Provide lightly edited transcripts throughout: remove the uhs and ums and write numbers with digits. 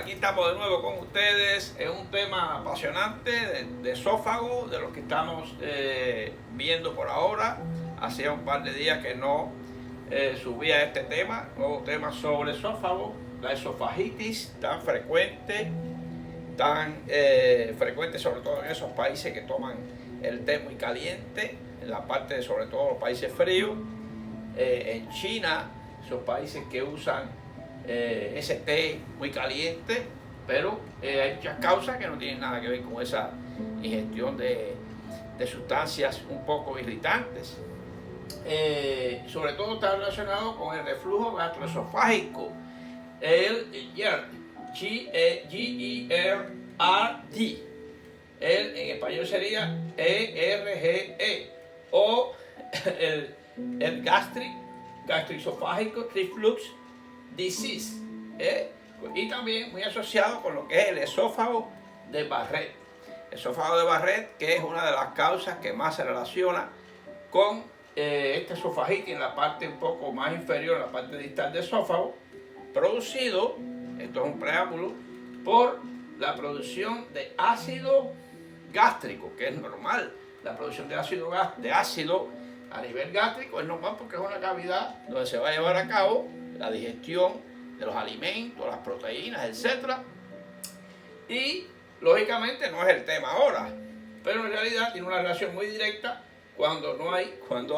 aquí estamos de nuevo con ustedes en un tema apasionante de esófago, de lo que estamos viendo por ahora. Hacía un par de días que no subía este tema, nuevo tema sobre esófago, la esofagitis tan frecuente sobre todo en esos países que toman el té muy caliente, en la parte de sobre todo los países fríos, en China, esos países que usan ese té muy caliente, pero hay muchas causas que no tienen nada que ver con esa ingestión de sustancias un poco irritantes. Sobre todo está relacionado con el reflujo gastroesofágico, el GERD. En español sería ERGE, o el gastroesophageal reflux disease, y también muy asociado con lo que es el esófago de Barrett. Esófago de Barrett, que es una de las causas que más se relaciona con esta esofagitis en la parte un poco más inferior, la parte distal del esófago, producido, esto es un preámbulo, por la producción de ácido gástrico, que es normal. La producción de ácido a nivel gástrico es normal porque es una cavidad donde se va a llevar a cabo la digestión de los alimentos, las proteínas, etc. Y lógicamente no es el tema ahora, pero en realidad tiene una relación muy directa cuando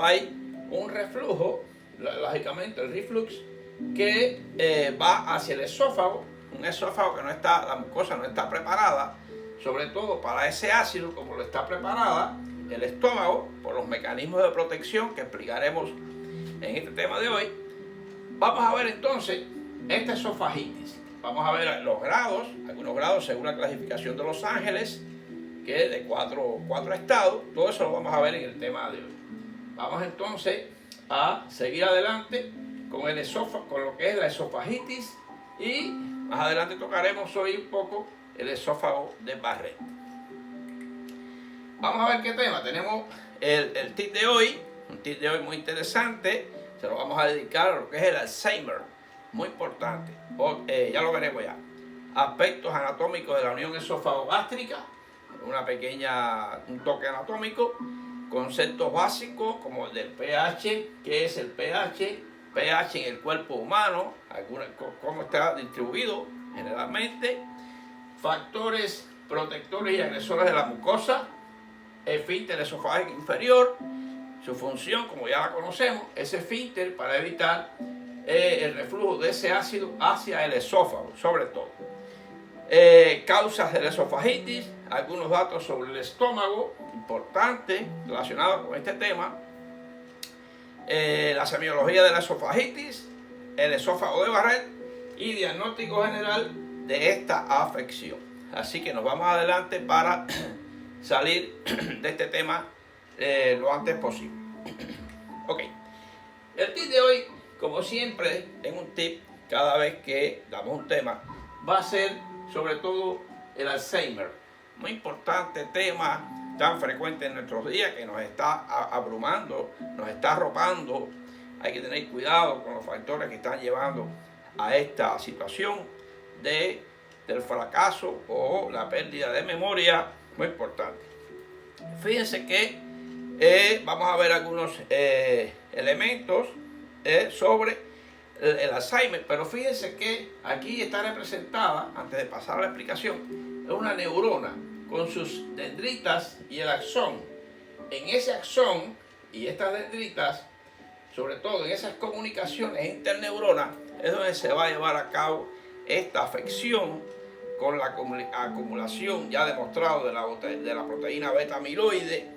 hay un reflujo, lógicamente el reflux, que va hacia el esófago, un esófago que la mucosa no está preparada, sobre todo para ese ácido, como lo está preparada el estómago, por los mecanismos de protección que explicaremos en este tema de hoy. Vamos a ver entonces esta esofagitis. Vamos a ver los grados, algunos grados según la clasificación de Los Ángeles, que es de cuatro estados. Todo eso lo vamos a ver en el tema de hoy. Vamos entonces a seguir adelante con el esófago, con lo que es la esofagitis, y más adelante tocaremos hoy un poco el esófago de Barrett. Vamos a ver qué tema. Tenemos el tip de hoy, un tip de hoy muy interesante. Se lo vamos a dedicar a lo que es el Alzheimer, muy importante. Ya lo veremos ya. Aspectos anatómicos de la unión esófago-gástrica, un toque anatómico, conceptos básicos como el del pH, qué es el pH en el cuerpo humano, cómo está distribuido generalmente, factores protectores y agresores de la mucosa, esfínter esofágico inferior, su función, como ya la conocemos, ese esfínter para evitar el reflujo de ese ácido hacia el esófago, sobre todo. Causas de la esofagitis, algunos datos sobre el estómago, importantes, relacionados con este tema. La semiología de la esofagitis, el esófago de Barrett y diagnóstico general de esta afección. Así que nos vamos adelante para salir de este tema lo antes posible. Ok, el tip de hoy, como siempre, en un tip, cada vez que damos un tema, va a ser sobre todo el Alzheimer. Muy importante tema, tan frecuente en nuestros días, que nos está abrumando, nos está arropando. Hay que tener cuidado con los factores que están llevando a esta situación del fracaso o la pérdida de memoria, muy importante. Fíjense que vamos a ver algunos elementos sobre el Alzheimer, pero fíjense que aquí está representada, antes de pasar a la explicación, es una neurona con sus dendritas y el axón. En ese axón y estas dendritas, sobre todo en esas comunicaciones interneuronas, es donde se va a llevar a cabo esta afección con la acumulación ya demostrado de la proteína beta amiloide,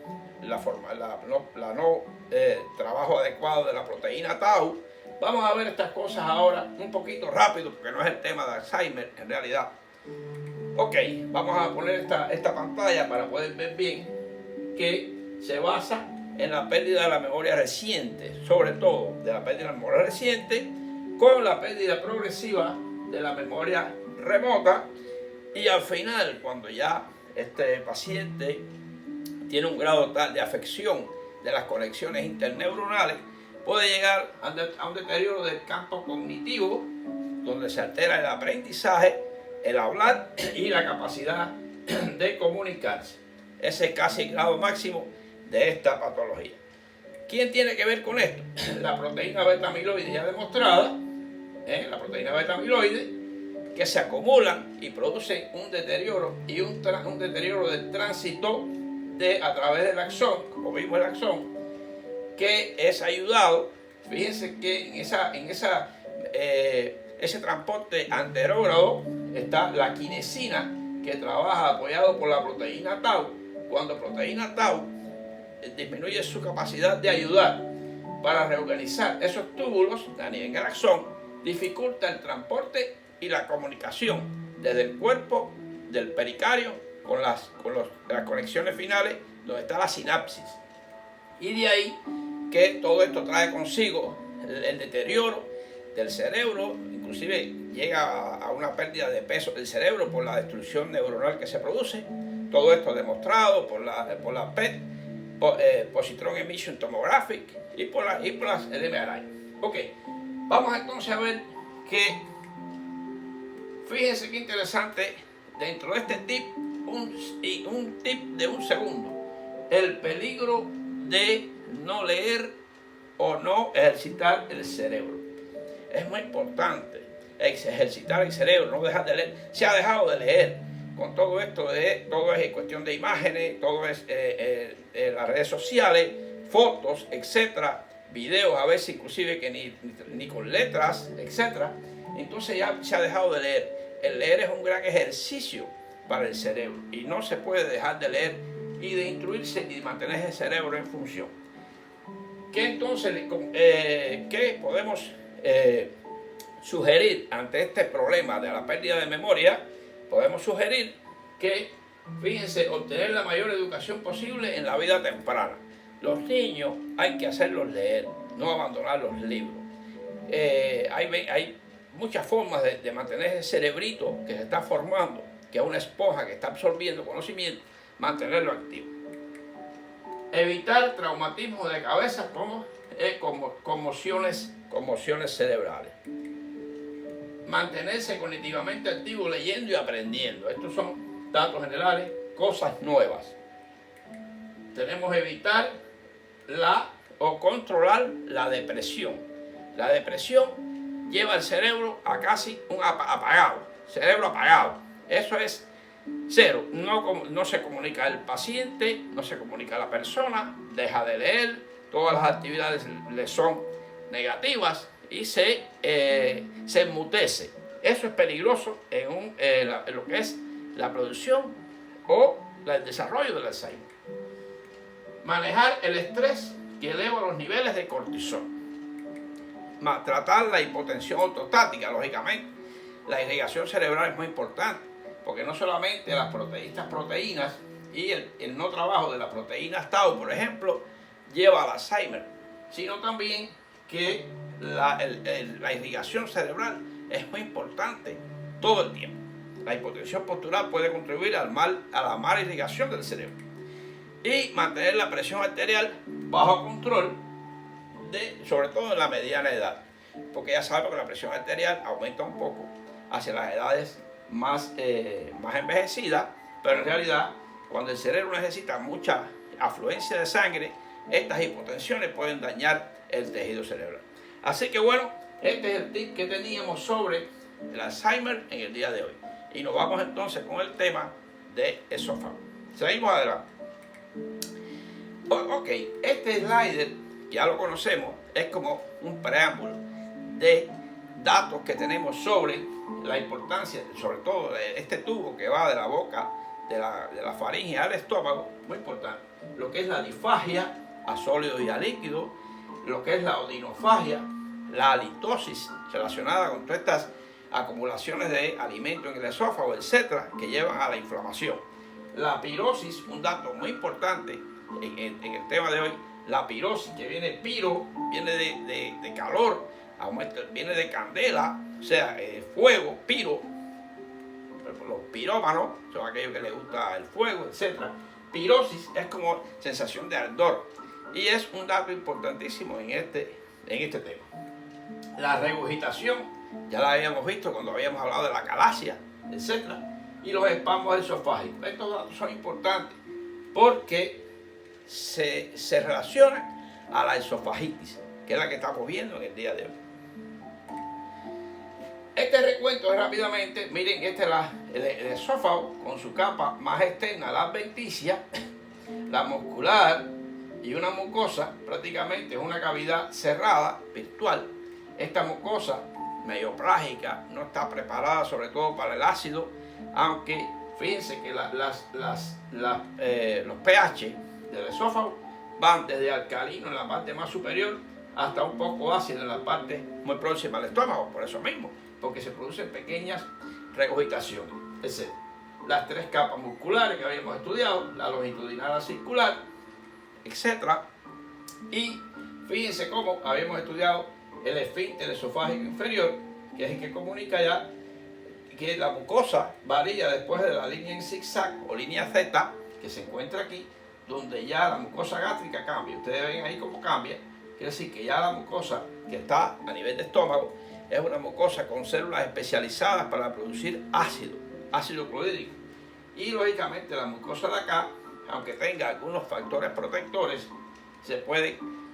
trabajo adecuado de la proteína tau. Vamos a ver estas cosas ahora un poquito rápido porque no es el tema de Alzheimer en realidad. Ok, vamos a poner esta pantalla para poder ver bien que se basa en la pérdida de la memoria reciente, sobre todo de la pérdida de la memoria reciente, con la pérdida progresiva de la memoria remota, y al final, cuando ya este paciente tiene un grado tal de afección de las conexiones interneuronales, puede llegar a un deterioro del campo cognitivo, donde se altera el aprendizaje el hablar y la capacidad de comunicarse. Ese es casi el grado máximo de esta patología. ¿Quién tiene que ver con esto? La proteína beta-amiloide ya demostrada, la proteína beta-amiloide, que se acumulan y producen un deterioro y un deterioro del tránsito a través del axón, como vimos el axón, que es ayudado. Fíjense que en ese transporte anterógrado está la quinesina, que trabaja apoyado por la proteína tau. Cuando proteína tau disminuye su capacidad de ayudar para reorganizar esos túbulos a nivel del axón, dificulta el transporte y la comunicación desde el cuerpo, del pericardio, con las conexiones finales, donde está la sinapsis. Y de ahí que todo esto trae consigo el deterioro del cerebro, inclusive llega a una pérdida de peso del cerebro por la destrucción neuronal que se produce. Todo esto demostrado por la PET, Positron Emission Tomographic, y por las MRI. Ok, vamos entonces a ver que, fíjense qué interesante, dentro de este tip, un tip de un segundo: el peligro de no leer o no ejercitar el cerebro. Es muy importante ejercitar el cerebro, no dejar de leer. Se ha dejado de leer con todo esto, todo es cuestión de imágenes, todo es las redes sociales, fotos, etcétera, videos a veces inclusive que ni con letras, etcétera. Entonces ya se ha dejado de leer. El leer es un gran ejercicio para el cerebro y no se puede dejar de leer y de instruirse y de mantener el cerebro en función. ¿Qué entonces qué podemos sugerir ante este problema de la pérdida de memoria? Podemos sugerir que, fíjense, obtener la mayor educación posible en la vida temprana. Los niños hay que hacerlos leer, no abandonar los libros. Hay muchas formas de mantener ese cerebrito que se está formando, que es una esponja que está absorbiendo conocimiento, mantenerlo activo. Evitar traumatismos de cabeza como conmociones cerebrales. Mantenerse cognitivamente activo leyendo y aprendiendo. Estos son datos generales, cosas nuevas. Tenemos que evitar o controlar la depresión. La depresión lleva al cerebro a casi un cerebro apagado. Eso es cero. No se comunica el paciente, no se comunica la persona, deja de leer, todas las actividades le son negativas y se enmutece. Eso es peligroso en lo que es la producción o el desarrollo del Alzheimer. Manejar el estrés que eleva los niveles de cortisol. Tratar la hipotensión ortostática, lógicamente. La irrigación cerebral es muy importante, porque no solamente estas proteínas y el no trabajo de las proteínas tau, por ejemplo, lleva al Alzheimer, sino también que la irrigación cerebral es muy importante todo el tiempo. La hipotensión postural puede contribuir a la mala irrigación del cerebro. Y mantener la presión arterial bajo control, sobre todo en la mediana edad, porque ya sabemos que la presión arterial aumenta un poco hacia las edades más envejecidas, pero en realidad cuando el cerebro necesita mucha afluencia de sangre, estas hipotensiones pueden dañar el tejido cerebral. Así que bueno, este es el tip que teníamos sobre el Alzheimer en el día de hoy. Y nos vamos entonces con el tema de esófago. Seguimos adelante. Ok, este slider, ya lo conocemos, es como un preámbulo de datos que tenemos sobre la importancia, sobre todo de este tubo que va de la boca, de la faringe al estómago, muy importante. Lo que es la difagia, a sólido y a líquido, lo que es la odinofagia, la halitosis relacionada con todas estas acumulaciones de alimento en el esófago, etcétera, que llevan a la inflamación. La pirosis, un dato muy importante en el tema de hoy, la pirosis, que viene de calor, viene de candela, o sea, fuego, piro. Los pirómanos son aquellos que les gusta el fuego, etcétera. Pirosis es como sensación de ardor y es un dato importantísimo en este tema. La regurgitación, ya la habíamos visto cuando habíamos hablado de la calasia, etc. Y los espasmos esofágicos. Estos datos son importantes porque se relacionan a la esofagitis, que es la que estamos viendo en el día de hoy. Este recuento es rápidamente, miren, este es el esófago con su capa más externa, la adventicia, la muscular y una mucosa, prácticamente es una cavidad cerrada, virtual. Esta mucosa medio plágica no está preparada sobre todo para el ácido, aunque fíjense que los pH del esófago van desde alcalino en la parte más superior hasta un poco ácido en la parte muy próxima al estómago, por eso mismo, porque se producen pequeñas regurgitaciones. Es decir, las tres capas musculares que habíamos estudiado, la longitudinal, la circular, etc. Y fíjense cómo habíamos estudiado el esfínter esofágico inferior, que es el que comunica ya que la mucosa varía después de la línea en zigzag o línea Z, que se encuentra aquí, donde ya la mucosa gástrica cambia. Ustedes ven ahí cómo cambia. Quiere decir que ya la mucosa que está a nivel de estómago es una mucosa con células especializadas para producir ácido clorhídrico. Y lógicamente la mucosa de acá, aunque tenga algunos factores protectores,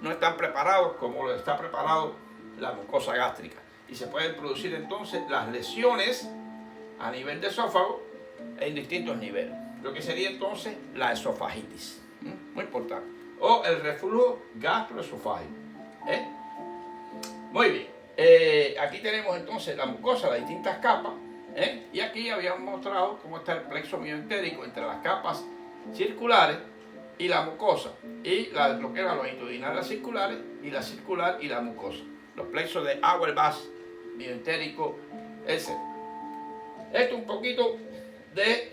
no están preparados como lo está preparado la mucosa gástrica. Y se pueden producir entonces las lesiones a nivel de esófago en distintos niveles. Lo que sería entonces la esofagitis. Muy importante. O el reflujo gastroesofágico. Muy bien. Aquí tenemos entonces la mucosa, las distintas capas. Y aquí habíamos mostrado cómo está el plexo mioentérico entre las capas circulares y la mucosa. Y lo que era longitudinal, las circulares, y la circular y la mucosa. Los plexos de Auerbach, mioentérico, etc. Esto es un poquito de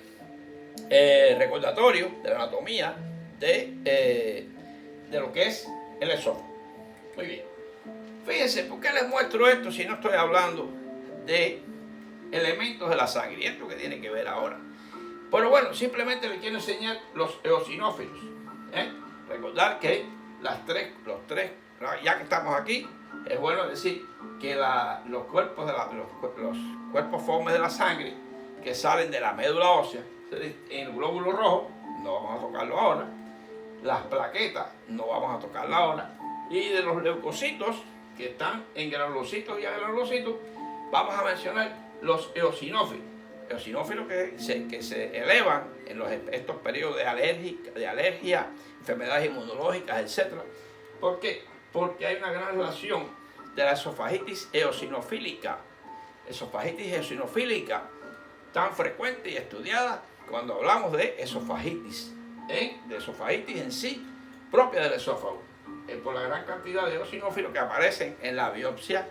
recordatorio de la anatomía de lo que es el esófago. Muy bien. Fíjense, ¿por qué les muestro esto si no estoy hablando de elementos de la sangre? ¿Y esto qué tiene que ver ahora? Pero bueno, simplemente les quiero enseñar los eosinófilos. Recordar que los tres, ya que estamos aquí, es bueno decir que los cuerpos formes de la sangre que salen de la médula ósea, en el glóbulo rojo, no vamos a tocarlo ahora, las plaquetas, no vamos a tocarlas ahora, y de los leucocitos que están en granulocitos y agranulocitos, vamos a mencionar los eosinófilos. Eosinófilos que se elevan en estos periodos de alergia, enfermedades inmunológicas, etc. ¿Por qué? Porque hay una gran relación de la esofagitis eosinofílica. Esofagitis eosinofílica, tan frecuente y estudiada cuando hablamos de esofagitis, de esofagitis en sí, propia del esófago, por la gran cantidad de eosinófilos que aparecen en la biopsia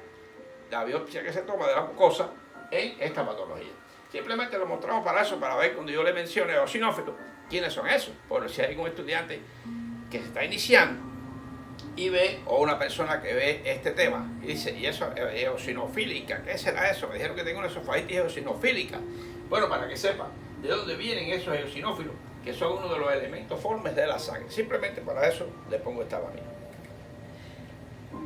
que se toma de la mucosa en esta patología. Simplemente lo mostramos para eso, para ver cuando yo le mencione eosinófilos, quiénes son esos. Por si hay un estudiante que se está iniciando y ve, o una persona que ve este tema y dice, ¿y eso es eosinofílica? ¿Qué será eso? Me dijeron que tengo una esofagitis eosinofílica. Bueno, para que sepan de dónde vienen esos eosinófilos, que son uno de los elementos formes de la sangre. Simplemente para eso le pongo esta lámina.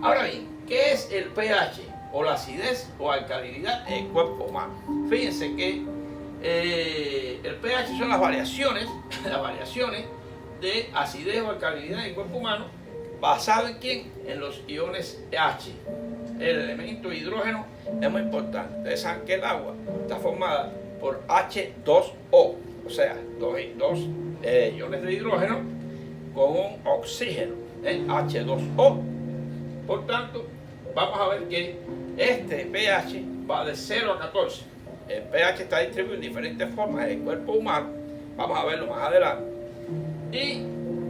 Ahora bien, ¿qué es el pH o la acidez o alcalinidad en el cuerpo humano? Fíjense que el pH son las variaciones de acidez o alcalinidad en el cuerpo humano, basado en quién? En los iones H. El elemento hidrógeno es muy importante. Ustedes saben que el agua está formada por H2O, o sea, dos iones de hidrógeno con un oxígeno, H2O. Por tanto, vamos a ver que este pH va de 0 a 14. El pH está distribuido en diferentes formas en el cuerpo humano. Vamos a verlo más adelante. Y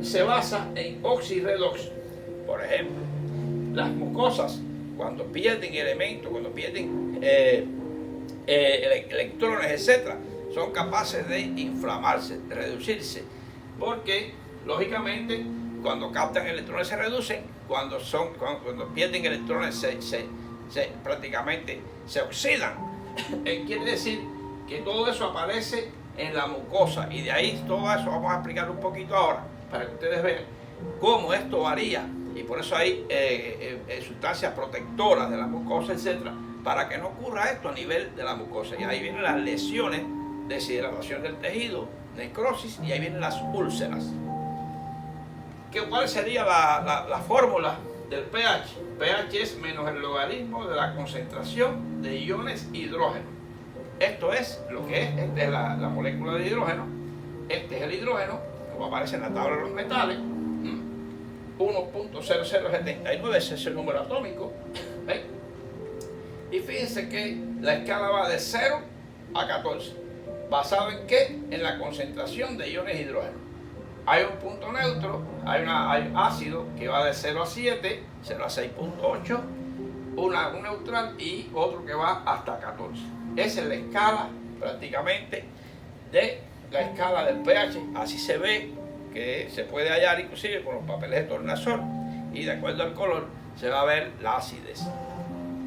se basa en oxirredox. Por ejemplo, las mucosas, cuando pierden elementos, cuando pierden electrones, etc., son capaces de inflamarse, de reducirse, porque lógicamente cuando captan electrones se reducen, cuando pierden electrones prácticamente se oxidan. Quiere decir que todo eso aparece en la mucosa, y de ahí todo eso vamos a explicar un poquito ahora para que ustedes vean cómo esto varía, y por eso hay sustancias protectoras de la mucosa, etcétera, para que no ocurra esto a nivel de la mucosa. Y ahí vienen las lesiones, deshidratación del tejido, necrosis, y ahí vienen las úlceras. ¿Cuál sería la fórmula del pH? pH es menos el logaritmo de la concentración de iones hidrógeno. Esto es lo que es, esta es la molécula de hidrógeno, este es el hidrógeno, como aparece en la tabla de los metales, 1.0079, ese es el número atómico. ¿Ven? Y fíjense que la escala va de 0 a 14. ¿Basado en qué? En la concentración de iones hidrógeno. Hay un punto neutro, hay ácido que va de 0 a 7, 0 a 6.8, un neutral y otro que va hasta 14. Esa es la escala prácticamente de la escala del pH. Así se ve, que se puede hallar inclusive con los papeles de tornasol, y de acuerdo al color se va a ver la acidez.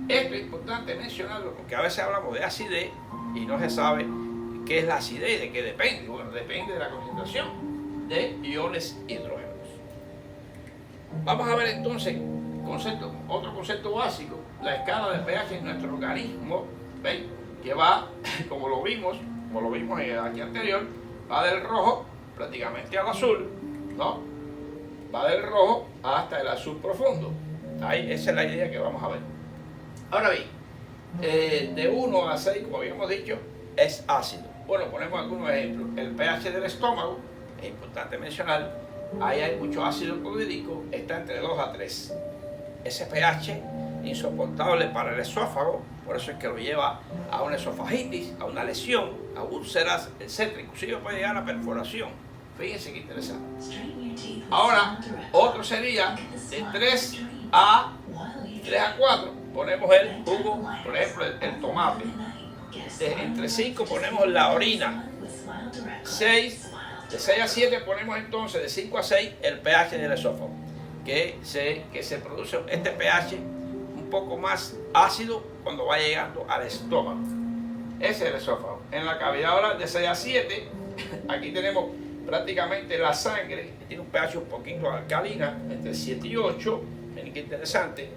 Esto es importante mencionarlo porque a veces hablamos de acidez y no se sabe qué es la acidez y de qué depende. Bueno, depende de la concentración de iones hidrógenos. Vamos a ver entonces otro concepto básico, la escala de pH en nuestro organismo. ¿Ven? Que va, como lo vimos aquí anterior, va del rojo prácticamente al azul, ¿no? Va del rojo hasta el azul profundo. Ahí, esa es la idea que vamos a ver. Ahora bien, de 1 a 6, como habíamos dicho, es ácido. Bueno, ponemos algunos ejemplos. El pH del estómago, es importante mencionar, ahí hay mucho ácido clorhídrico, está entre 2 a 3. Ese pH insoportable para el esófago, por eso es que lo lleva a una esofagitis, a una lesión, a úlceras, etc. Inclusive puede llegar a perforación. Fíjense qué interesante. Ahora, otro sería de 3 a 4. Ponemos el jugo, por ejemplo, el tomate. Entre 5 ponemos la orina. De 6 a 7 ponemos entonces, de 5 a 6, el pH del esófago. Que se produce este pH un poco más ácido cuando va llegando al estómago. Ese es el esófago. En la cavidad oral de 6 a 7, aquí tenemos prácticamente la sangre, que tiene un pH un poquito alcalina, entre 7 y 8. Miren qué interesante.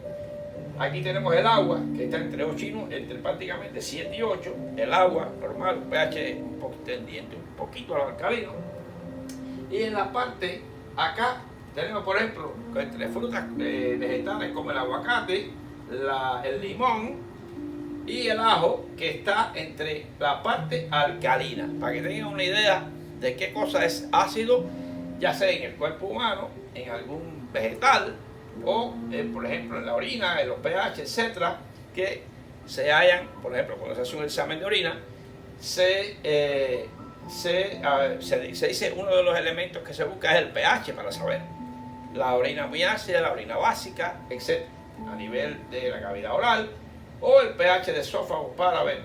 Aquí tenemos el agua, que está entre 8 y 9, entre prácticamente 7 y 8. El agua normal, un pH un poquito tendiente, un poquito al alcalino. Y en la parte acá tenemos, por ejemplo, entre frutas vegetales como el aguacate, el limón y el ajo, que está entre la parte alcalina, para que tengan una idea de qué cosa es ácido, ya sea en el cuerpo humano, en algún vegetal, o por ejemplo en la orina, en los pH, etcétera, que se hallan, por ejemplo, cuando se hace un examen de orina, se dice uno de los elementos que se busca es el pH para saber. La orina muy ácida, la orina básica, etc. A nivel de la cavidad oral, o el pH de esófago para ver.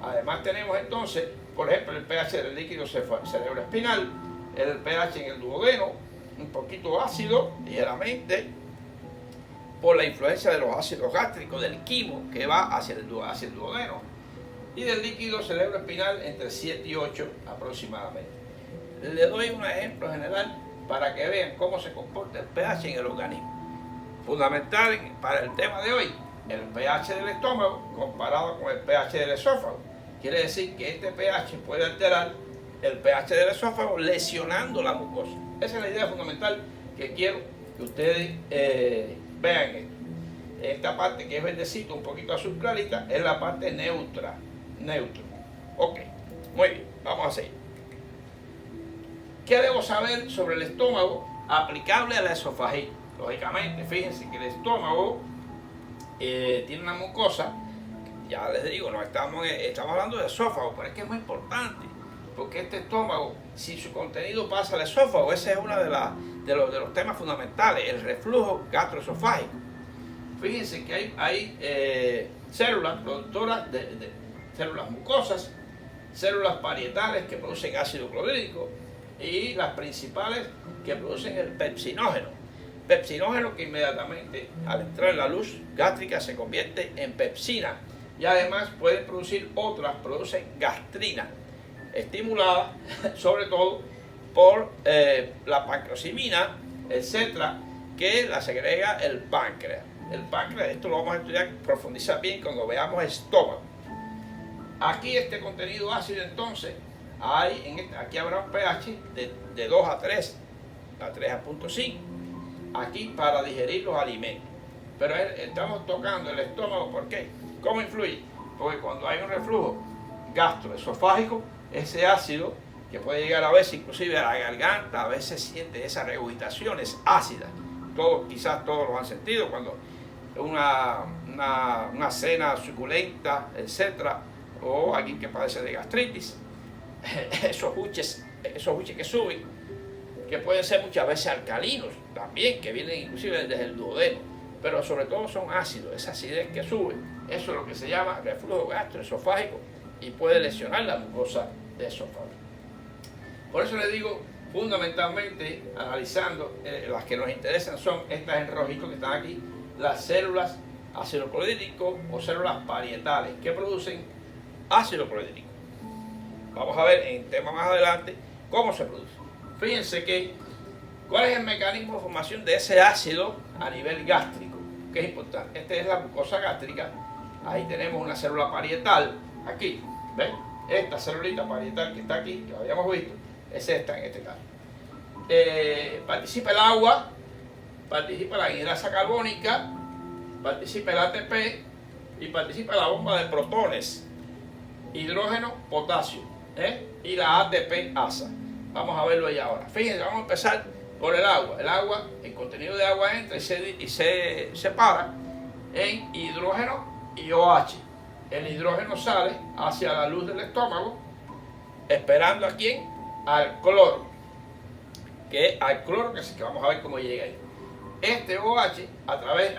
Además tenemos entonces, por ejemplo, el pH del líquido cerebroespinal, el pH en el duodeno, un poquito ácido, ligeramente, por la influencia de los ácidos gástricos, del quimo que va hacia el duodeno, y del líquido cerebroespinal entre 7 y 8 aproximadamente. Le doy un ejemplo general para que vean cómo se comporta el pH en el organismo. Fundamental para el tema de hoy, el pH del estómago comparado con el pH del esófago. Quiere decir que este pH puede alterar el pH del esófago, lesionando la mucosa. Esa es la idea fundamental que quiero que ustedes vean esto. Esta parte que es verdecito, un poquito azul clarita, es la parte neutra. Ok, muy bien, vamos a seguir. ¿Qué debo saber sobre el estómago aplicable a la esofagitis? Lógicamente, fíjense que el estómago tiene una mucosa, ya les digo, no estamos hablando de esófago, pero es que es muy importante, porque este estómago, si su contenido pasa al esófago, ese es uno de los temas fundamentales, el reflujo gastroesofágico. Fíjense que hay células productoras de células mucosas, células parietales que producen ácido clorhídrico y las principales que producen el pepsinógeno. Pepsinógeno que inmediatamente al entrar en la luz gástrica se convierte en pepsina, y además pueden producir otras, producen gastrina, estimulada sobre todo por la pancreatimina, etcétera, que la segrega el páncreas. el páncreas, esto lo vamos a estudiar, profundizar bien cuando veamos estómago. Aquí este contenido ácido entonces, aquí habrá un pH de 2 a 3, a 3,5, aquí para digerir los alimentos. Pero estamos tocando el estómago, ¿por qué? ¿Cómo influye? Porque cuando hay un reflujo gastroesofágico, ese ácido, que puede llegar a veces inclusive a la garganta, a veces siente esas regurgitaciones ácidas. Quizás todos lo han sentido cuando una cena suculenta, etcétera, o alguien que padece de gastritis, esos buches que suben, que pueden ser muchas veces alcalinos también, que vienen inclusive desde el duodeno, pero sobre todo son ácidos, esa acidez que sube, eso es lo que se llama reflujo gastroesofágico y puede lesionar la mucosa de esófago. Por eso les digo, fundamentalmente, analizando, las que nos interesan son estas en rojito que están aquí, las células ácido clorhídrico o células parietales que producen ácido clorhídrico. Vamos a ver en tema más adelante cómo se produce. Fíjense que, ¿cuál es el mecanismo de formación de ese ácido a nivel gástrico? Que es importante. Esta es la mucosa gástrica. Ahí tenemos una célula parietal, aquí, ¿ven? Esta celulita parietal que está aquí, que lo habíamos visto, es esta en este caso. Participa el agua, participa la anhidrasa carbónica, participa el ATP y participa la bomba de protones, hidrógeno, potasio, y la ATP-asa. Vamos a verlo ahí ahora. Fíjense, vamos a empezar por el agua. El agua, el contenido de agua entra y se separa en hidrógeno y OH. El hidrógeno sale hacia la luz del estómago, esperando a quién, al cloro. Que vamos a ver cómo llega ahí. Este OH,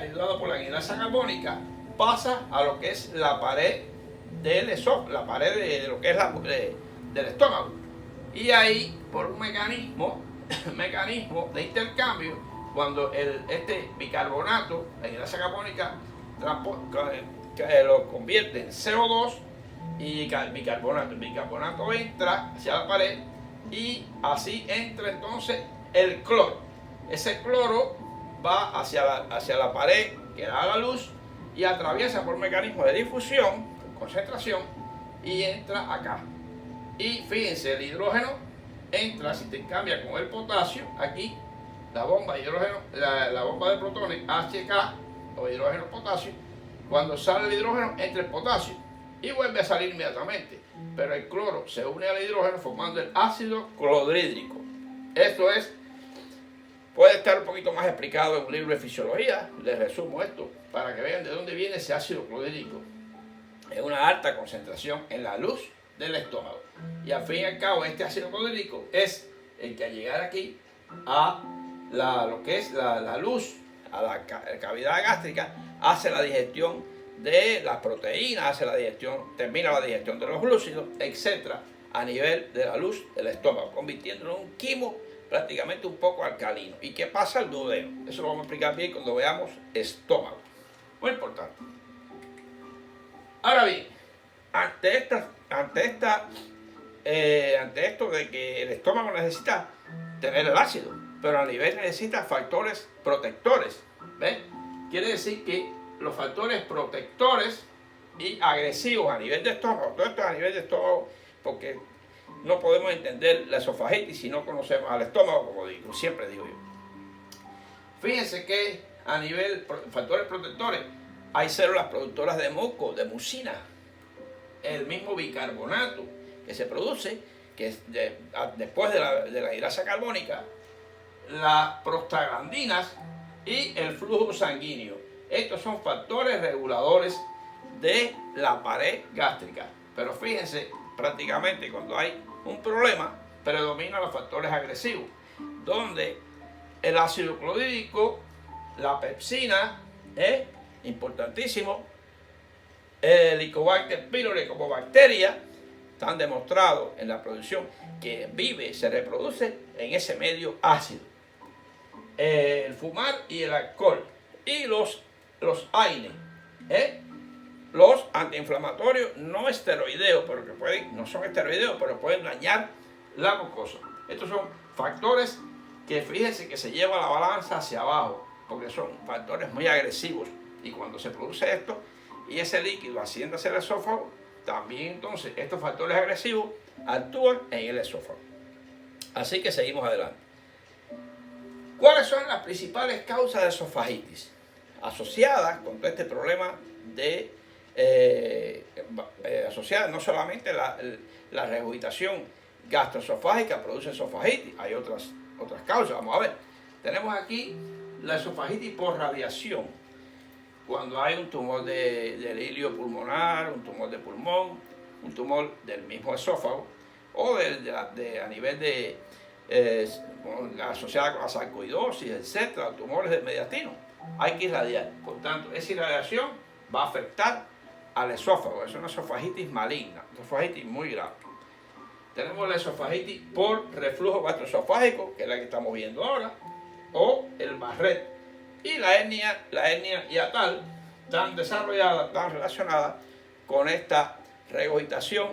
ayudado por la anhidrasa carbónica, pasa a lo que es la pared del esófago, la pared de lo que es del estómago. Y ahí, por un mecanismo de intercambio, cuando este bicarbonato, la anhidrasa carbónica, lo convierte en CO2 y bicarbonato. El bicarbonato entra hacia la pared y así entra entonces el cloro. Ese cloro va hacia la pared que da la luz y atraviesa por un mecanismo de difusión, concentración, y entra acá. Y fíjense, el hidrógeno entra, se intercambia con el potasio, aquí, la bomba de hidrógeno, la bomba de protones, HK, o hidrógeno potasio. Cuando sale el hidrógeno, entra el potasio y vuelve a salir inmediatamente. Pero el cloro se une al hidrógeno formando el ácido clorhídrico. Esto puede estar un poquito más explicado en un libro de fisiología. Les resumo esto para que vean de dónde viene ese ácido clorhídrico. Es una alta concentración en la luz del estómago. Y al fin y al cabo, este ácido clorhídrico es el que al llegar aquí a lo que es la luz, a la cavidad gástrica, hace la digestión de las proteínas, termina la digestión de los glúcidos, etc., a nivel de la luz del estómago, convirtiéndolo en un quimo prácticamente un poco alcalino. ¿Y qué pasa al duodeno? Eso lo vamos a explicar bien cuando veamos estómago. Muy importante. Ahora bien, ante esto de que el estómago necesita tener el ácido, pero a nivel necesita factores protectores. ¿Ven? Quiere decir que los factores protectores y agresivos a nivel de estómago, todo esto es a nivel de estómago, porque no podemos entender la esofagitis si no conocemos al estómago, como siempre digo yo. Fíjense que a nivel factores protectores hay células productoras de moco, de mucina, el mismo bicarbonato que se produce, que es después de la anhidrasa carbónica, las prostaglandinas y el flujo sanguíneo. Estos son factores reguladores de la pared gástrica. Pero fíjense, prácticamente cuando hay un problema, predominan los factores agresivos, donde el ácido clorhídrico, la pepsina, importantísimo, el Helicobacter pylori como bacteria, están demostrados en la producción que se reproduce en ese medio ácido. El fumar y el alcohol y los AINE, los antiinflamatorios no esteroideos, pero no son esteroideos, pero pueden dañar la mucosa. Estos son factores que fíjense que se lleva la balanza hacia abajo, porque son factores muy agresivos Y cuando se produce esto y ese líquido asciende hacia el esófago, también entonces estos factores agresivos actúan en el esófago. Así que seguimos adelante. ¿Cuáles son las principales causas de esofagitis asociadas con todo este problema de asociada no solamente la regurgitación gastroesofágica produce esofagitis, hay otras causas? Vamos a ver. Tenemos aquí la esofagitis por radiación, cuando hay un tumor del hilio pulmonar, un tumor de pulmón, un tumor del mismo esófago, o a nivel de asociada con la sarcoidosis, etcétera, tumores del mediastino. Hay que irradiar. Por tanto, esa irradiación va a afectar al esófago. Es una esofagitis maligna, esofagitis muy grave. Tenemos la esofagitis por reflujo gastroesofágico, que es la que estamos viendo ahora, o el Barrett. Y la hernia hiatal, tan desarrollada, tan relacionada con esta regurgitación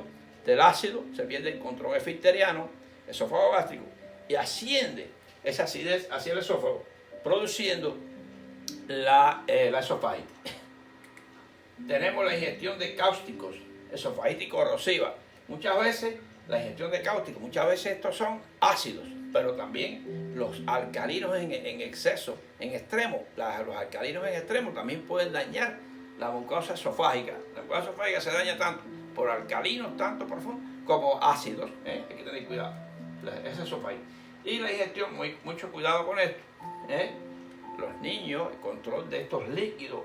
del ácido, se pierde el control esfincteriano, esófago gástrico, y asciende esa acidez hacia el esófago, produciendo la esofagitis. Tenemos la ingestión de cáusticos, esofagitis corrosiva. Muchas veces la ingestión de cáusticos, muchas veces estos son ácidos, pero también los alcalinos en exceso, en extremo. Los alcalinos en extremo también pueden dañar la mucosa esofágica. La mucosa esofágica se daña tanto por alcalinos, tanto profundos, como ácidos. Hay que tener cuidado. Esa esofagitis. Y la ingestión, mucho cuidado con esto. Los niños, el control de estos líquidos,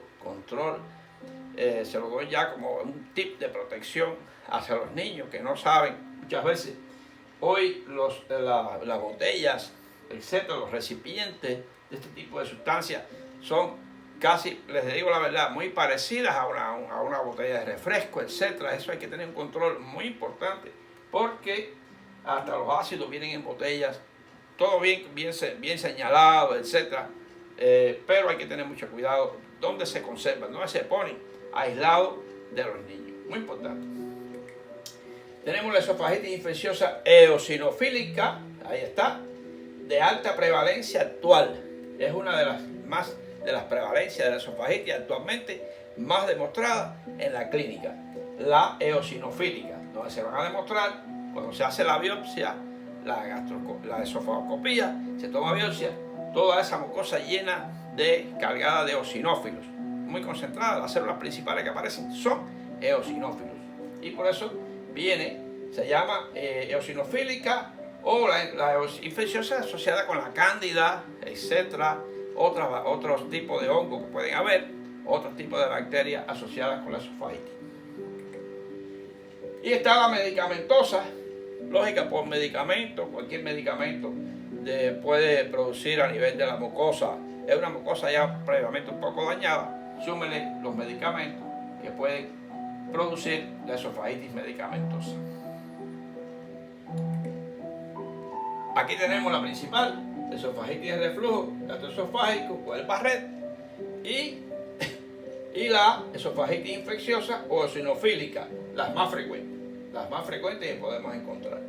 se lo doy ya como un tip de protección hacia los niños que no saben muchas veces. Hoy las botellas, etcétera, los recipientes de este tipo de sustancias son casi, les digo la verdad, muy parecidas a una botella de refresco, etcétera. Eso hay que tener un control muy importante, porque hasta los ácidos vienen en botellas, todo bien señalado, etcétera. Pero hay que tener mucho cuidado dónde se conservan, dónde se ponen aislados de los niños. Muy importante. Tenemos la esofagitis infecciosa eosinofílica, ahí está, de alta prevalencia actual. Es una de las prevalencias de la esofagitis actualmente más demostrada en la clínica. La eosinofílica, donde se van a demostrar cuando se hace la biopsia, la esofagoscopía, se toma biopsia, toda esa mucosa llena cargada de eosinófilos, muy concentrada. Las células principales que aparecen son eosinófilos, y por eso se llama eosinofílica, o la infecciosa asociada con la cándida, etcétera, otros tipos de hongos que pueden haber, otros tipos de bacterias asociadas con la esofagitis. Y está la medicamentosa, lógica por medicamento. Cualquier medicamento puede producir a nivel de la mucosa, es una mucosa ya previamente un poco dañada, súmele los medicamentos que pueden producir la esofagitis medicamentosa. Aquí tenemos la principal, esofagitis de reflujo gastroesofágico o el Barrett, y la esofagitis infecciosa o eosinofílica, las más frecuentes que podemos encontrar.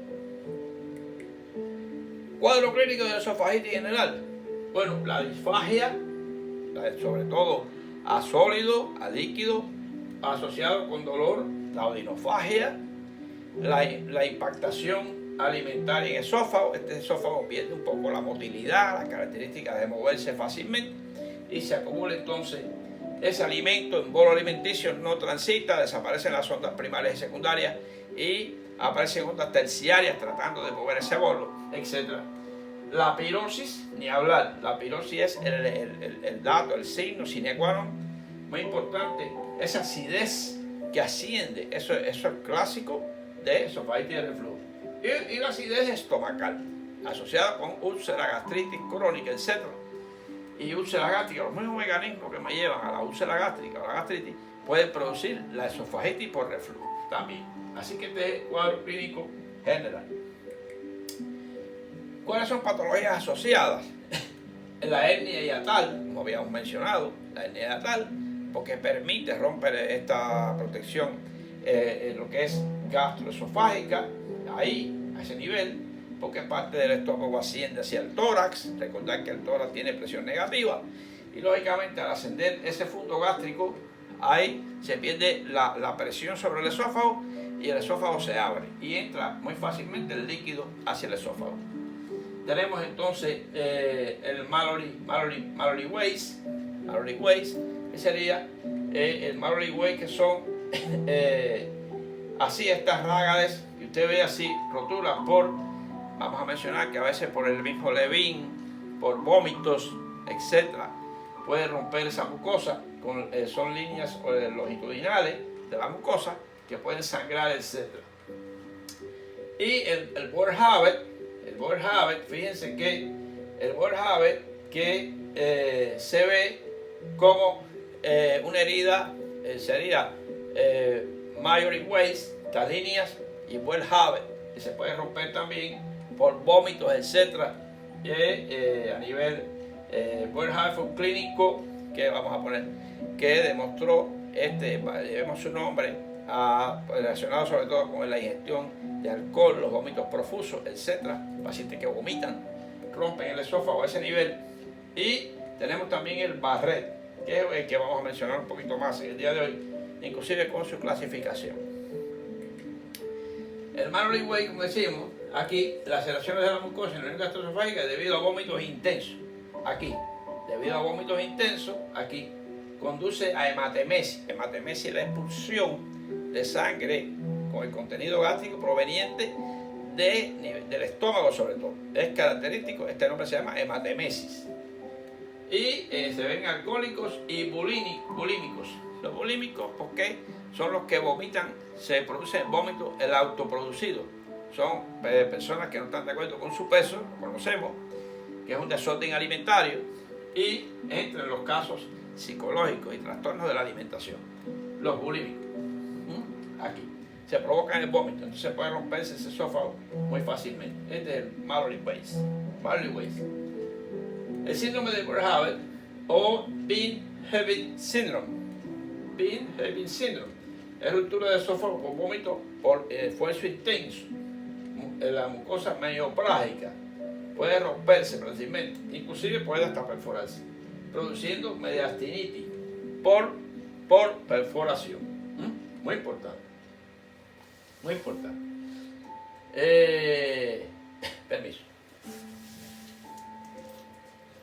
Cuadro clínico de esofagitis general. Bueno, la disfagia, sobre todo a sólido, a líquido, asociado con dolor, la odinofagia, la impactación alimentaria en esófago. Este esófago pierde un poco la motilidad, las características de moverse fácilmente, y se acumula entonces ese alimento en bolo alimenticio, no transita, desaparecen las ondas primarias y secundarias y aparecen ondas terciarias tratando de mover ese bolo, etc. La pirosis, ni hablar. La pirosis es el dato, el signo sine qua non, muy importante. Esa acidez que asciende, eso es clásico de esofagitis de reflujo. Y la acidez estomacal, asociada con úlcera, gastritis crónica, etc. Y úlcera gástrica, los mismos mecanismos que me llevan a la úlcera gástrica o la gastritis pueden producir la esofagitis por reflujo también. Así que este es el cuadro clínico general. ¿Cuáles son patologías asociadas? La hernia hiatal, como habíamos mencionado, la hernia hiatal, porque romper esta protección en lo que es gastroesofágica, ahí, a ese nivel, porque parte del estómago asciende hacia el tórax. Recordar que el tórax tiene presión negativa, y lógicamente al ascender ese fundo gástrico, ahí se pierde la presión sobre el esófago y el esófago se abre y entra muy fácilmente el líquido hacia el esófago. Tenemos entonces el Mallory Weiss, que sería el Mallory Weiss, que son así estas rágades que usted ve así, roturas por, vamos a mencionar que a veces por el mismo Levin, por vómitos, etcétera, puede romper esa mucosa, son líneas longitudinales de la mucosa que pueden sangrar, etcétera. Y el Boerhaave, fíjense que el Boerhaave que se ve como una herida, sería Mallory Weiss, estas líneas, y Boerhaave, que se puede romper también por vómitos, etcétera. A nivel Boerhaave fue un clínico que vamos a poner que demostró vemos su nombre relacionado sobre todo con la ingestión de alcohol, los vómitos profusos, etcétera, pacientes que vomitan, rompen el esófago a ese nivel. Y tenemos también el Barrett, que es el que vamos a mencionar un poquito más en el día de hoy, inclusive con su clasificación. El Mallory Weiss, como decimos, aquí las alteraciones de la mucosa en la unión gastroesofágica debido a vómitos intensos. Aquí, debido a vómitos intensos, aquí conduce a hematemesis. Hematemesis es la expulsión de sangre con el contenido gástrico proveniente del estómago, sobre todo. Es característico, este nombre se llama hematemesis. Y se ven alcohólicos y bulímicos. Los bulímicos, porque son los que vomitan, se produce vómito el autoproducido. Son personas que no están de acuerdo con su peso, lo conocemos, que es un desorden alimentario, y entre los casos psicológicos y trastornos de la alimentación. Los bulímicos, aquí, se provocan el vómito, entonces puede romperse ese esófago muy fácilmente. Este es el Mallory Weiss. El síndrome de Boerhaave o Bean-Hebin Syndrome. Bean-Hebin Syndrome es ruptura de esófago por vómito por esfuerzo intenso. La mucosa medioplágica puede romperse fácilmente, inclusive puede hasta perforarse, produciendo mediastinitis por perforación. Muy importante. Muy importante. Permiso.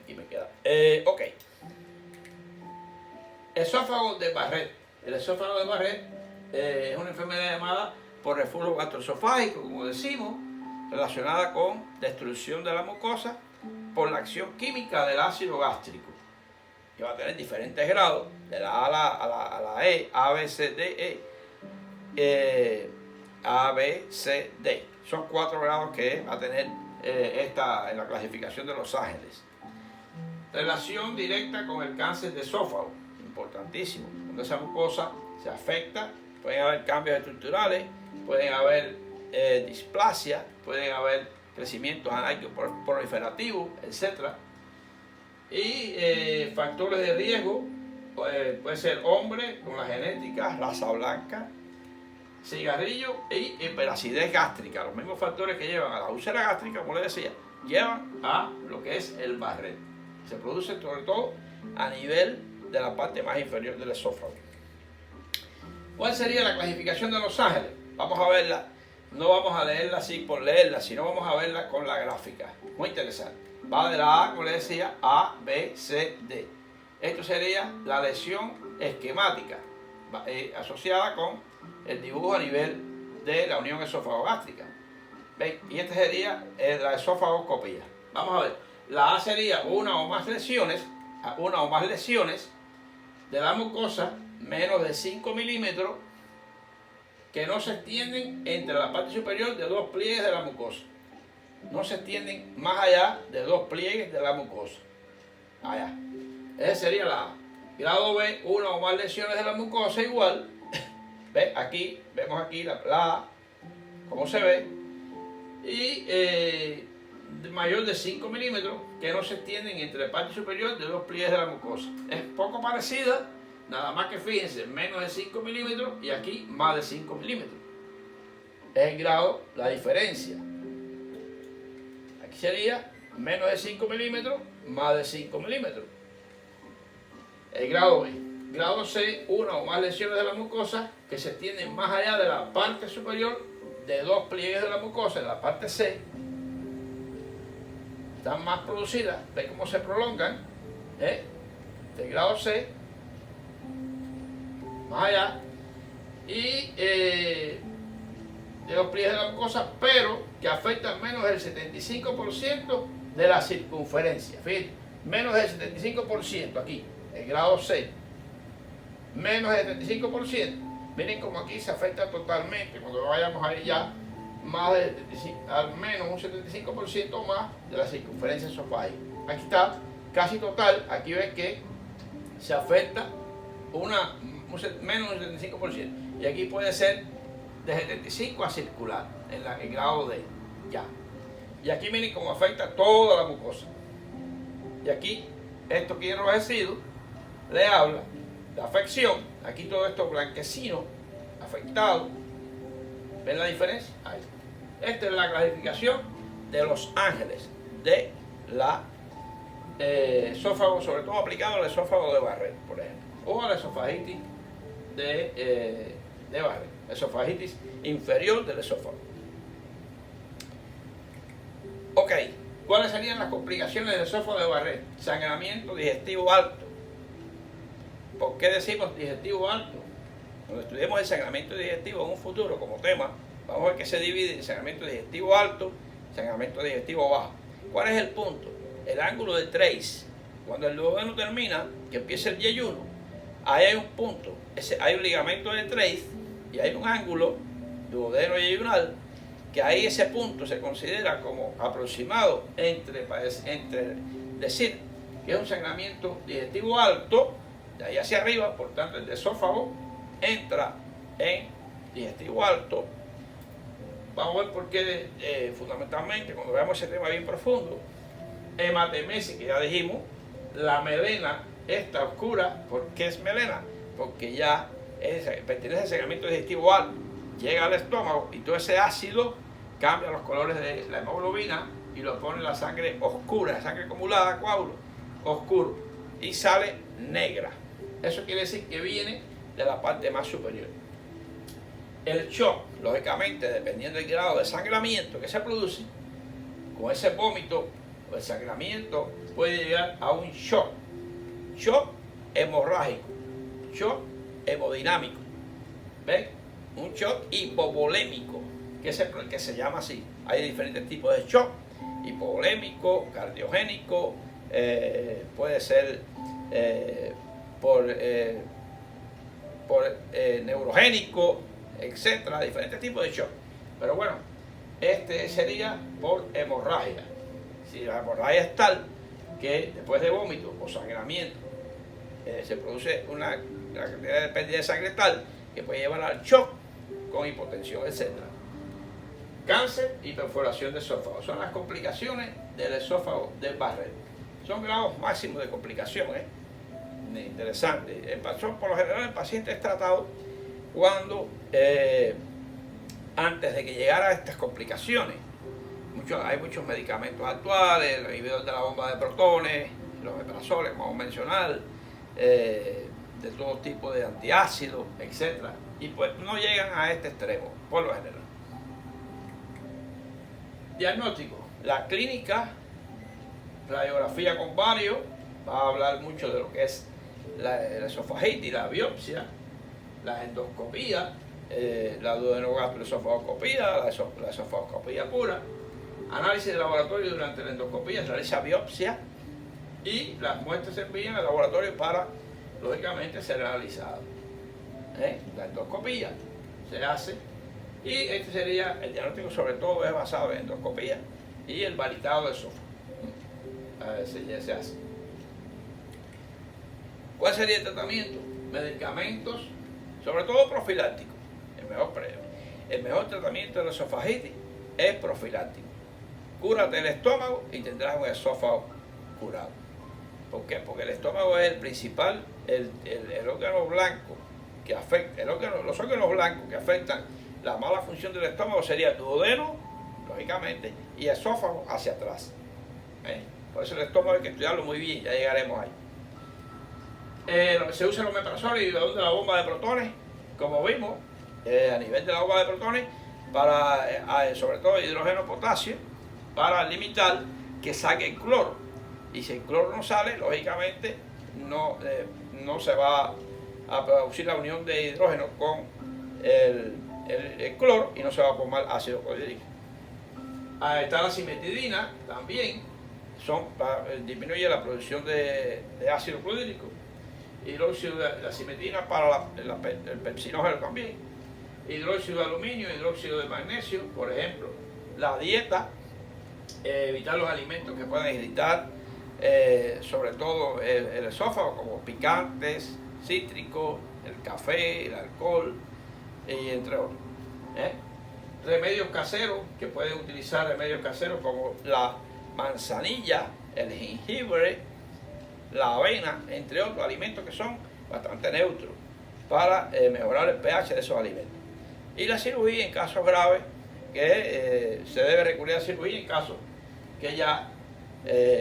Aquí me queda. Ok. Esófago de Barrett. El esófago de Barrett es una enfermedad llamada por reflujo gastroesofágico, como decimos, relacionada con destrucción de la mucosa por la acción química del ácido gástrico, que va a tener diferentes grados, de la A a la E, A, B, C, D, A, B, C, D. Son 4 grados que va a tener en la clasificación de Los Ángeles. Relación directa con el cáncer de esófago, importantísimo. Cuando esa mucosa se afecta, pueden haber cambios estructurales, pueden haber displasia, pueden haber crecimientos anáicos proliferativos, etc. Y factores de riesgo, puede ser hombre con la genética, raza blanca, cigarrillo y hiperacidez gástrica. Los mismos factores que llevan a la úlcera gástrica, como les decía, llevan a lo que es el Barrett. Se produce sobre todo a nivel de la parte más inferior del esófago. ¿Cuál sería la clasificación de Los Ángeles? Vamos a verla. No vamos a leerla así por leerla, sino vamos a verla con la gráfica. Muy interesante. Va de la A, como les decía, A, B, C, D. Esto sería la lesión esquemática asociada con el dibujo a nivel de la unión esófago-gástrica. ¿Ven? Y esta sería la esofagoscopía. Vamos a ver. La A sería una o más lesiones de la mucosa menos de 5 milímetros que no se extienden entre la parte superior de 2 pliegues de la mucosa. No se extienden más allá de 2 pliegues de la mucosa. Allá. Esa sería la A. Grado B, una o más lesiones de la mucosa igual. ¿Ve? Aquí, vemos aquí la A, como se ve. Y mayor de 5 milímetros que no se extienden entre la parte superior de 2 pliegues de la mucosa. Es poco parecida, nada más que fíjense, menos de 5 milímetros y aquí más de 5 milímetros. Es el grado, la diferencia. Aquí sería menos de 5 milímetros, más de 5 milímetros. El grado B. Grado C, una o más lesiones de la mucosa que se extienden más allá de la parte superior de dos pliegues de la mucosa. En la parte C están más producidas, ve cómo se prolongan, de grado C, más allá, y de los pliegues de la mucosa, pero que afectan menos del 75% de la circunferencia. Fíjate, menos del 75% aquí, el grado C, menos del 75%. Miren como aquí se afecta totalmente, cuando vayamos a ir ya más del 75, al menos un 75% más de la circunferencia esofágica. Aquí está casi total, aquí ves que se afecta menos del 75%, y aquí puede ser de 75 a circular, en el grado D, ya. Y aquí miren cómo afecta toda la mucosa. Y aquí, esto que enrojecido, le habla de afección. Aquí todo esto blanquecino, afectado. ¿Ven la diferencia? Ahí. Esta es la clasificación de los ángeles de la esófago, sobre todo aplicado al esófago de Barrett, por ejemplo, o a la esofagitis de Barrett, esofagitis inferior del esófago. Ok, ¿cuáles serían las complicaciones del esófago de Barrett? Sangramiento digestivo alto. ¿Por qué decimos digestivo alto? Cuando estudiemos el sangramiento digestivo en un futuro como tema, vamos a ver que se divide en sangramiento digestivo alto y sangramiento digestivo bajo. ¿Cuál es el punto? El ángulo de Trace. Cuando el duodeno termina, que empieza el yeyuno, ahí hay un punto, hay un ligamento de Trace y hay un ángulo duodeno yeyunal, que ahí ese punto se considera como aproximado entre decir que es un sangramiento digestivo alto, de ahí hacia arriba, por tanto el esófago entra en digestivo alto. Vamos a ver por qué, fundamentalmente, cuando veamos ese tema bien profundo. Hematemesis, que ya dijimos, la melena está oscura. ¿Por qué es melena? Porque ya pertenece al segmento digestivo alto, llega al estómago y todo ese ácido cambia los colores de la hemoglobina y lo pone en la sangre oscura, la sangre acumulada, coágulo oscuro, y sale negra. Eso quiere decir que viene de la parte más superior. El shock, lógicamente, dependiendo del grado de sangramiento que se produce, con ese vómito o el sangramiento puede llegar a un shock. Shock hemorrágico, shock hemodinámico, ¿ven? Un shock hipovolémico, que es el que se llama así. Hay diferentes tipos de shock: hipovolémico, cardiogénico, puede ser por neurogénico, etcétera, diferentes tipos de shock. Pero bueno, este sería por hemorragia. Si la hemorragia es tal que después de vómito o sangramiento se produce una cantidad de pérdida de sangre tal que puede llevar al shock con hipotensión, etcétera. Cáncer y perforación de esófago son las complicaciones del esófago de Barrett. Son grados máximos de complicación, interesante. Por lo general el paciente es tratado cuando antes de que llegara a estas complicaciones. Hay muchos medicamentos actuales, el inhibidor de la bomba de protones, los eprazoles, como vamos a mencionar, de todo tipo de antiácidos, etc. Y pues no llegan a este extremo, por lo general. Diagnóstico. La clínica, radiografía con varios, va a hablar mucho de lo que es la esofagitis, la biopsia, la endoscopía, la duodenogastroesofagoscopía, la esofagoscopía pura, análisis de laboratorio durante la endoscopía, se realiza biopsia y las muestras se envían al laboratorio para, lógicamente, ser analizadas. La endoscopía se hace y este sería el diagnóstico, sobre todo es basado en endoscopía y el valitado del esófago. Se hace. ¿Cuál sería el tratamiento? Medicamentos, sobre todo profilácticos. El mejor tratamiento de la esofagitis es profiláctico. Cúrate el estómago y tendrás un esófago curado. ¿Por qué? Porque el estómago es el principal, el órgano blanco que afecta, los órganos blancos que afectan la mala función del estómago sería el duodeno, lógicamente, y esófago hacia atrás. Por eso el estómago hay que estudiarlo muy bien, ya llegaremos ahí. Se usa el omeprazol y de la bomba de protones, como vimos, a nivel de la bomba de protones, para sobre todo hidrógeno potasio, para limitar que saque el cloro. Y si el cloro no sale, lógicamente no se va a producir la unión de hidrógeno con el cloro y no se va a formar ácido clorhídrico. Está la cimetidina también, disminuye la producción de ácido clorhídrico. Hidróxido de la cimetidina para el pepsinógeno también. Hidróxido de aluminio, hidróxido de magnesio, por ejemplo. La dieta, evitar los alimentos que puedan irritar, sobre todo el esófago, como picantes, cítricos, el café, el alcohol, y entre otros. Remedios caseros, que pueden utilizar remedios caseros como la manzanilla, el jengibre, la avena, entre otros alimentos que son bastante neutros para mejorar el pH de esos alimentos. Y la cirugía en casos graves, que se debe recurrir a cirugía en casos que ya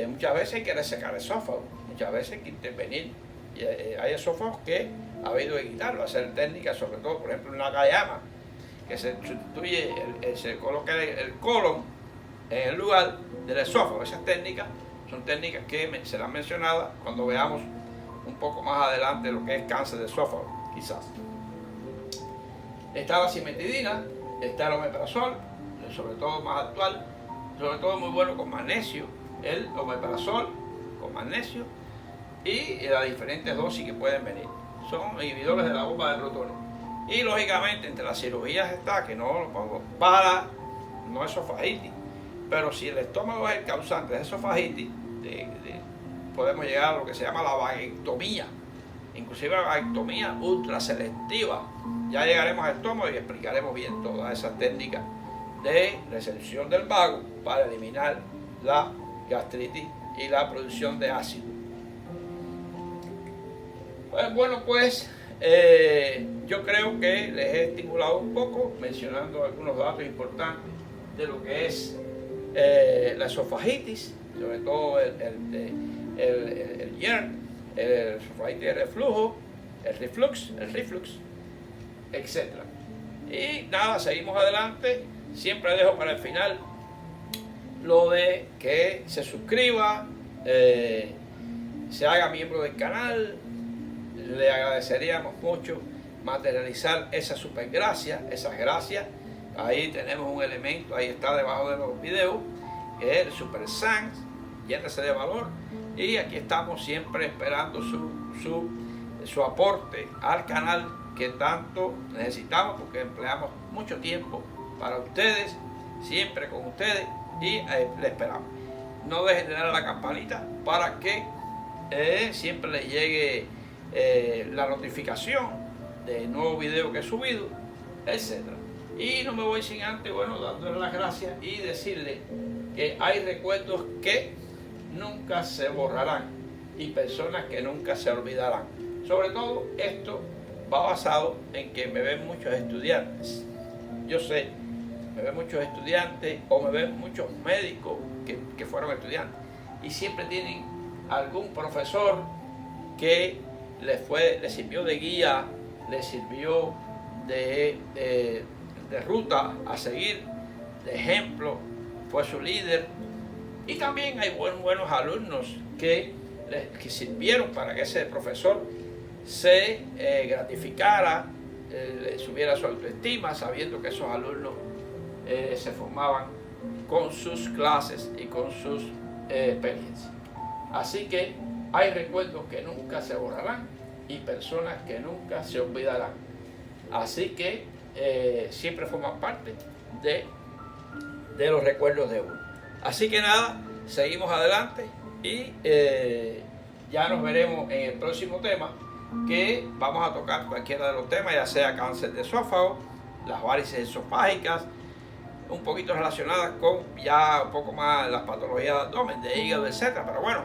muchas veces hay que resecar el esófago, muchas veces hay que intervenir. Y, hay esófagos que ha habido que quitarlo, hacer técnicas, sobre todo, por ejemplo, una Nakayama, que se sustituye, se coloca el colon en el lugar del esófago. Esas técnicas son técnicas que serán mencionadas cuando veamos un poco más adelante lo que es cáncer de esófago, quizás. Está la cimetidina, está el omeprazol, sobre todo más actual, sobre todo muy bueno con magnesio, el omeprazol con magnesio y las diferentes dosis que pueden venir. Son inhibidores de la bomba de protones. Y lógicamente entre las cirugías está, que no lo pongo, para no esofagitis, pero si el estómago es el causante de esofagitis, podemos llegar a lo que se llama la vagectomía, inclusive la vagectomía ultraselectiva. Ya llegaremos al estómago y explicaremos bien todas esas técnicas de resección del vago para eliminar la gastritis y la producción de ácido. Pues yo creo que les he estimulado un poco mencionando algunos datos importantes de lo que es la esofagitis, sobre todo el GERD, el esofagitis de reflujo, el reflux, etc. Y nada, seguimos adelante. Siempre dejo para el final lo de que se suscriba, se haga miembro del canal. Le agradeceríamos mucho materializar esa supergracia, esas gracias. Ahí tenemos un elemento, ahí está debajo de los videos, que es el Super Thanks, llénese de valor. Y aquí estamos siempre esperando su aporte al canal que tanto necesitamos, porque empleamos mucho tiempo para ustedes, siempre con ustedes, y le esperamos. No dejen de darle a la campanita para que siempre les llegue la notificación de nuevos videos que he subido, etc. Y no me voy sin antes, dándole las gracias y decirle que hay recuerdos que nunca se borrarán y personas que nunca se olvidarán. Sobre todo esto va basado en que me ven muchos estudiantes. Yo sé, me ven muchos estudiantes o me ven muchos médicos que fueron estudiantes y siempre tienen algún profesor que les sirvió de guía, les sirvió de ruta a seguir, de ejemplo, fue su líder. Y también hay buenos alumnos que sirvieron para que ese profesor se gratificara, subiera su autoestima, sabiendo que esos alumnos se formaban con sus clases y con sus experiencias. Así que hay recuerdos que nunca se borrarán y personas que nunca se olvidarán. Así que siempre forman parte de los recuerdos de uno. Así que nada, seguimos adelante y ya nos veremos en el próximo tema, que vamos a tocar cualquiera de los temas, ya sea cáncer de esófago, las varices esofágicas, un poquito relacionadas con ya un poco más las patologías de abdomen, de hígado, etc. Pero bueno,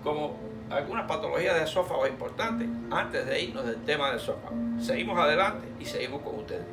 como algunas patologías de esófago importantes, antes de irnos del tema del esófago. Seguimos adelante y seguimos con ustedes.